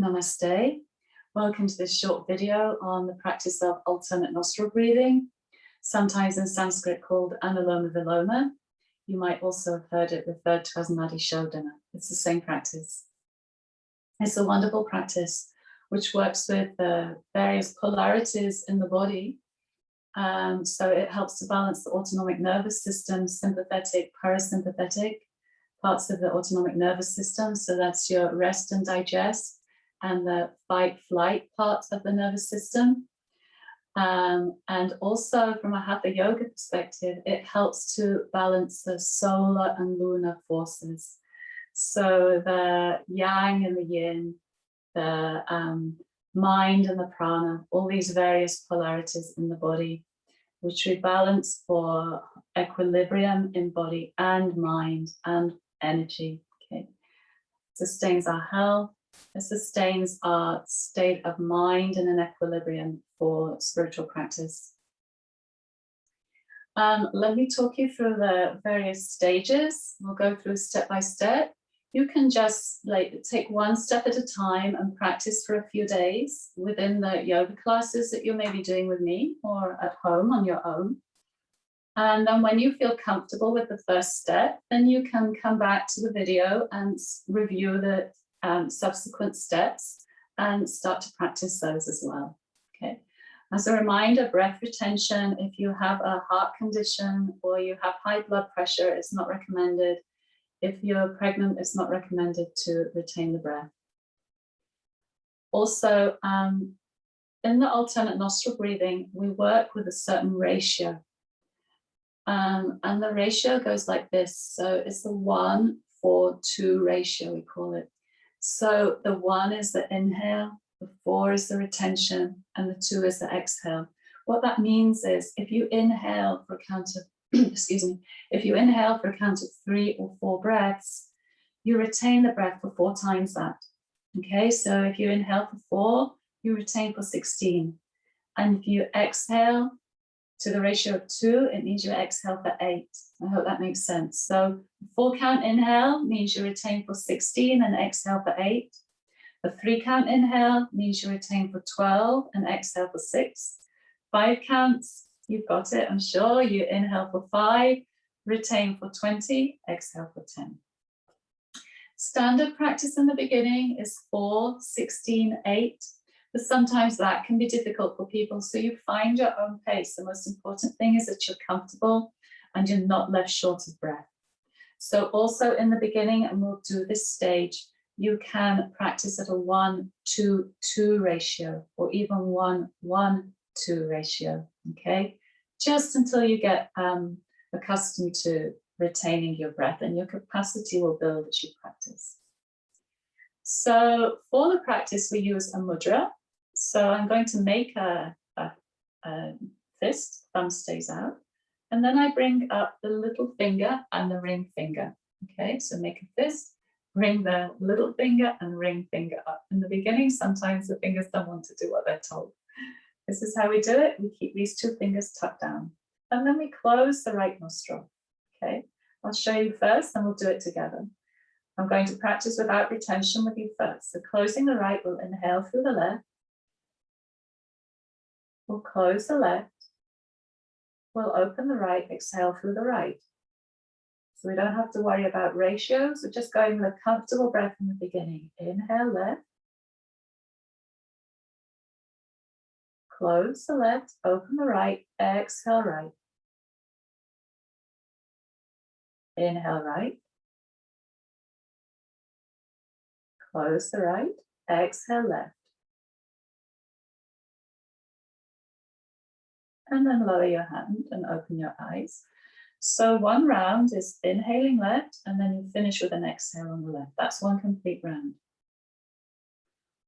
Namaste. Welcome to this short video on the practice of alternate nostril breathing, sometimes in Sanskrit called Anuloma Viloma. You might also have heard it referred to as Nadi Shodhana. It's the same practice. It's a wonderful practice which works with the various polarities in the body. So it helps to balance the autonomic nervous system, sympathetic, parasympathetic parts of the autonomic nervous system. So that's your rest and digest and the fight-flight part of the nervous system. And also from a Hatha Yoga perspective, it helps to balance the solar and lunar forces. So the yang and the yin, the mind and the prana, all these various polarities in the body, which we balance for equilibrium in body and mind and energy. Okay, sustains our health. It sustains our state of mind in an equilibrium for spiritual practice. Let me talk you through the various stages. We'll go through step by step. You can just take one step at a time and practice for a few days within the yoga classes that you may be doing with me or at home on your own. And then when you feel comfortable with the first step, then you can come back to the video and review the subsequent steps and start to practice those as well. Okay. As a reminder, breath retention, if you have a heart condition or you have high blood pressure, it's not recommended. If you're pregnant, it's not recommended to retain the breath. Also, in the alternate nostril breathing, we work with a certain ratio. And the ratio goes like this. So it's the 1-4-2 ratio, we call it. So the 1 is the inhale, the 4 is the retention, and the 2 is the exhale. What that means is if you inhale for a count of excuse me, if you inhale for a count of 3 or 4 breaths, you retain the breath for 4 times that. Okay, so if you inhale for 4, you retain for 16. And if you exhale to the ratio of 2, it means you exhale for 8. I hope that makes sense. So 4 count inhale means you retain for 16 and exhale for 8. The 3 count inhale means you retain for 12 and exhale for 6. 5 counts, you've got it, I'm sure. You inhale for 5, retain for 20, exhale for 10. Standard practice in the beginning is 4, 16, 8. But sometimes that can be difficult for people, so you find your own pace. The most important thing is that you're comfortable and you're not left short of breath. So also in the beginning, and we'll do this stage, you can practice at a 1-2-2 ratio or even 1-1-2 ratio, okay? Just until you get accustomed to retaining your breath, and your capacity will build as you practice. So for the practice, we use a mudra. So I'm going to make a fist, thumb stays out, and then I bring up the little finger and the ring finger. Okay, so make a fist, bring the little finger and ring finger up. In the beginning, sometimes the fingers don't want to do what they're told. This is how we do it. We keep these 2 fingers tucked down, and then we close the right nostril. Okay, I'll show you first, and we'll do it together. I'm going to practice without retention with you first. So closing the right, we'll inhale through the left. We'll close the left. We'll open the right, exhale through the right. So we don't have to worry about ratios. We're just going with a comfortable breath in the beginning. Inhale left. Close the left, open the right, exhale right. Inhale right. Close the right, exhale left. And then lower your hand and open your eyes. So 1 round is inhaling left, and then you finish with an exhale on the left. That's 1 complete round.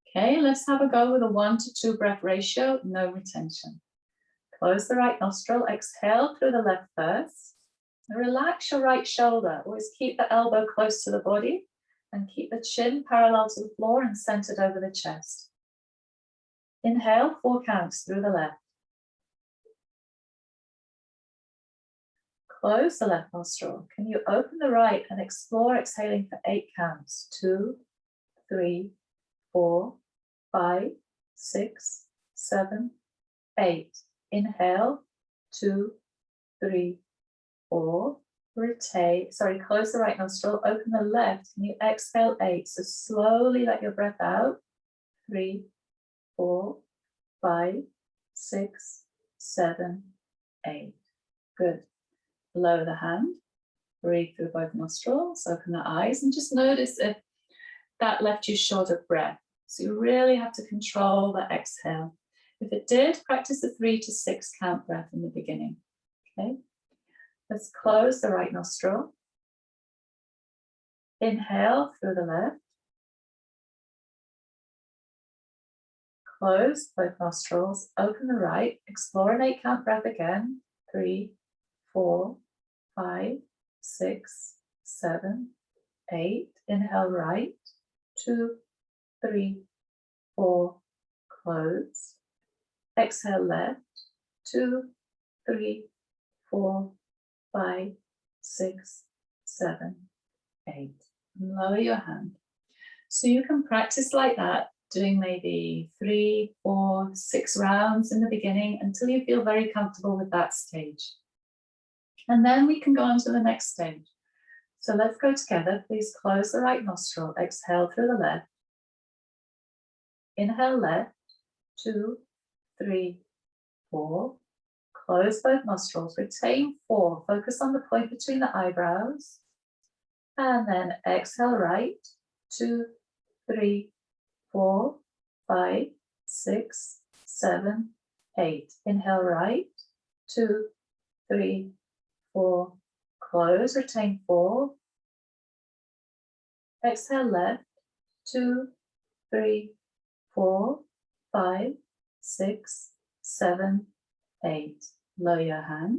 Okay, let's have a go with a 1-2 breath ratio, no retention. Close the right nostril, exhale through the left first. Relax your right shoulder. Always keep the elbow close to the body and keep the chin parallel to the floor and centered over the chest. Inhale 4 counts through the left. Close the left nostril. Can you open the right and explore exhaling for 8 counts? 2, 3, 4, 5, 6, 7, 8. Inhale, 2, 3, 4. Retain, sorry, close the right nostril, open the left. Can you exhale 8? So slowly let your breath out. 3, 4, 5, 6, 7, 8. Good. Lower the hand, breathe through both nostrils, open the eyes, and just notice if that left you short of breath. So you really have to control the exhale. If it did, practice the 3 to 6 count breath in the beginning. Okay. Let's close the right nostril. Inhale through the left. Close both nostrils, open the right, explore an 8 count breath again. 3, 4, 5, 6, 7, 8. Inhale right, 2, 3, 4, close. Exhale left, 2, 3, 4, 5, 6, 7, 8. Lower your hand. So you can practice like that, doing maybe 3, 4, 6 rounds in the beginning until you feel very comfortable with that stage. And then we can go on to the next stage. So let's go together. Please close the right nostril, exhale through the left. Inhale left, 2, 3, 4. Close both nostrils, retain 4. Focus on the point between the eyebrows. And then exhale right, 2, 3, 4, 5, 6, 7, 8. Inhale right, 2, 3, 4. Close, retain 4. Exhale left, 2, 3, 4, 5, 6, 7, 8. Lower your hand.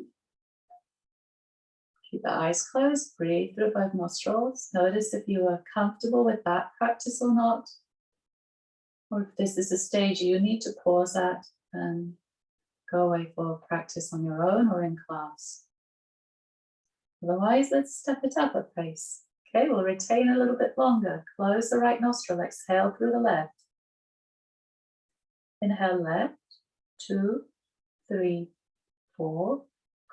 Keep the eyes closed, breathe through both nostrils. Notice if you are comfortable with that practice or not. Or if this is a stage you need to pause at and go away for practice on your own or in class. Otherwise, let's step it up a pace. Okay, we'll retain a little bit longer. Close the right nostril, exhale through the left. Inhale left, 2, 3, 4.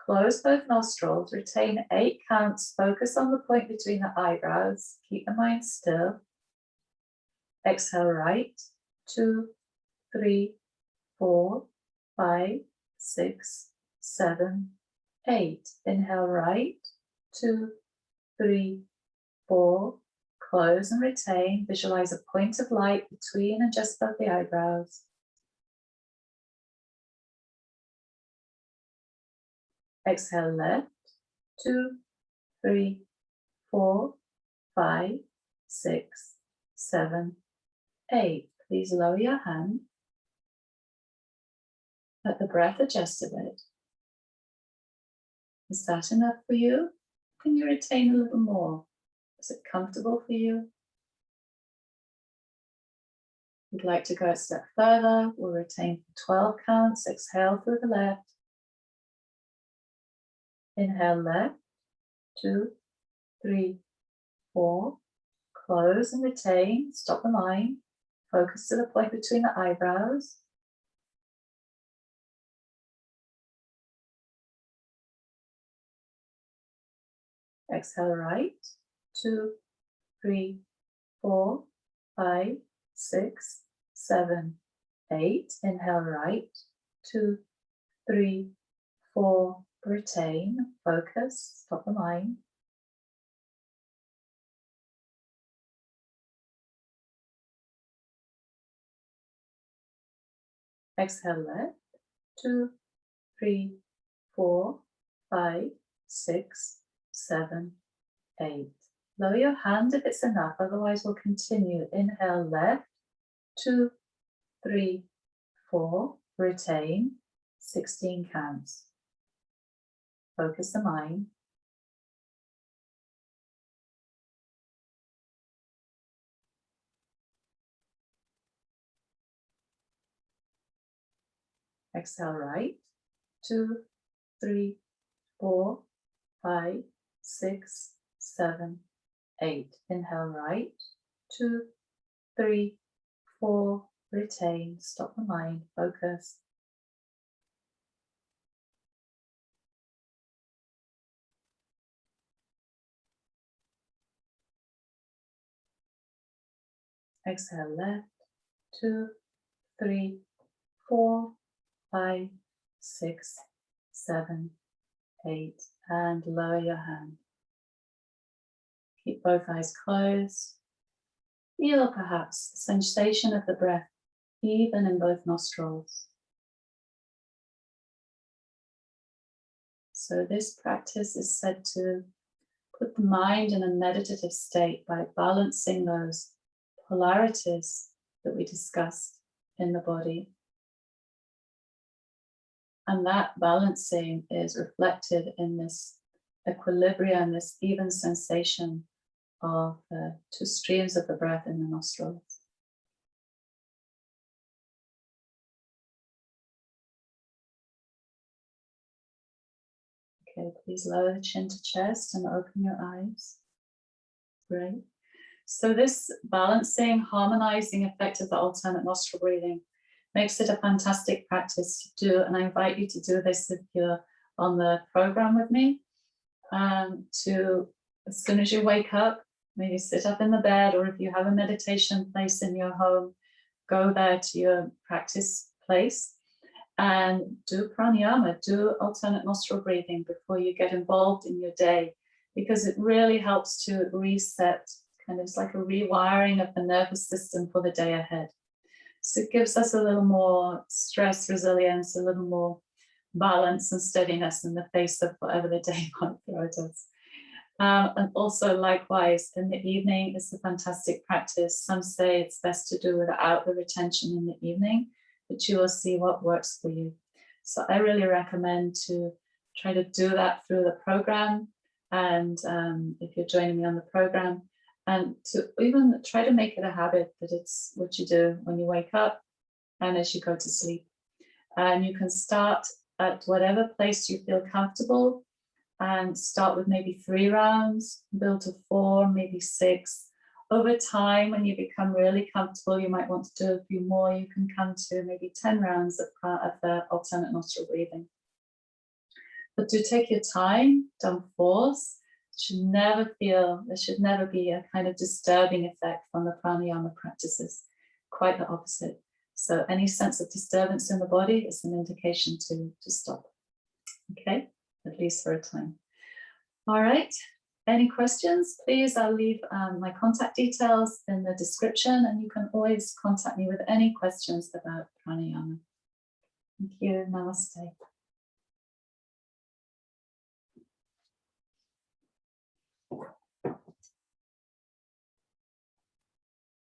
Close both nostrils, retain 8 counts, focus on the point between the eyebrows, keep the mind still. Exhale right, 2, 3, 4, 5, 6, 7, 8. Inhale right, 2, 3, 4. Close and retain. Visualize a point of light between and just above the eyebrows. Exhale left, 2, 3, 4, 5, 6, 7, 8. Please lower your hand. Let the breath adjust a bit. Is that enough for you? Can you retain a little more? Is it comfortable for you? If you'd like to go a step further, we'll retain for 12 counts. Exhale through the left. Inhale left, 2, 3, 4. Close and retain. Stop the mind. Focus to the point between the eyebrows. Exhale right, 2, 3, 4, 5, 6, 7, 8. Inhale right, 2, 3, 4. Retain, focus, stop the mind. Exhale left, 2, 3, 4, 5, 6, 7, 8. Lower your hand if it's enough, otherwise we'll continue. Inhale left, 2, 3, 4. Retain, 16 counts. Focus the mind. Exhale right, 2, 3, 4, 5, 6, 7, 8. Inhale right, 2, 3, 4. retain, stop the mind, focus. Exhale left, 2, 3, 4, 5, 6, 7, 8, and lower your hand. Keep both eyes closed. Feel perhaps the sensation of the breath even in both nostrils. So this practice is said to put the mind in a meditative state by balancing those polarities that we discussed in the body. And that balancing is reflected in this equilibrium, this even sensation of the two streams of the breath in the nostrils. Okay, please lower the chin to chest and open your eyes. Great. So this balancing, harmonizing effect of the alternate nostril breathing makes it a fantastic practice to do. And I invite you to do this if you're on the program with me. To, as soon as you wake up, maybe sit up in the bed, or if you have a meditation place in your home, go there to your practice place and do pranayama, do alternate nostril breathing before you get involved in your day, because it really helps to reset, kind of it's like a rewiring of the nervous system for the day ahead. So it gives us a little more stress resilience, a little more balance and steadiness in the face of whatever the day might throw at us. And also likewise in the evening is a fantastic practice. Some say it's best to do without the retention in the evening, but you will see what works for you. So I really recommend to try to do that through the program. And if you're joining me on the program, and to even try to make it a habit that it's what you do when you wake up and as you go to sleep. And you can start at whatever place you feel comfortable and start with maybe 3 rounds, build to 4, maybe 6. Over time, when you become really comfortable, you might want to do a few more. You can come to maybe 10 rounds of the alternate nostril breathing. But do take your time, don't force. There should never be a kind of disturbing effect from the pranayama practices, quite the opposite. So any sense of disturbance in the body is an indication to stop. Okay, at least for a time. All right, any questions? Please, I'll leave my contact details in the description, and you can always contact me with any questions about pranayama. Thank you, namaste.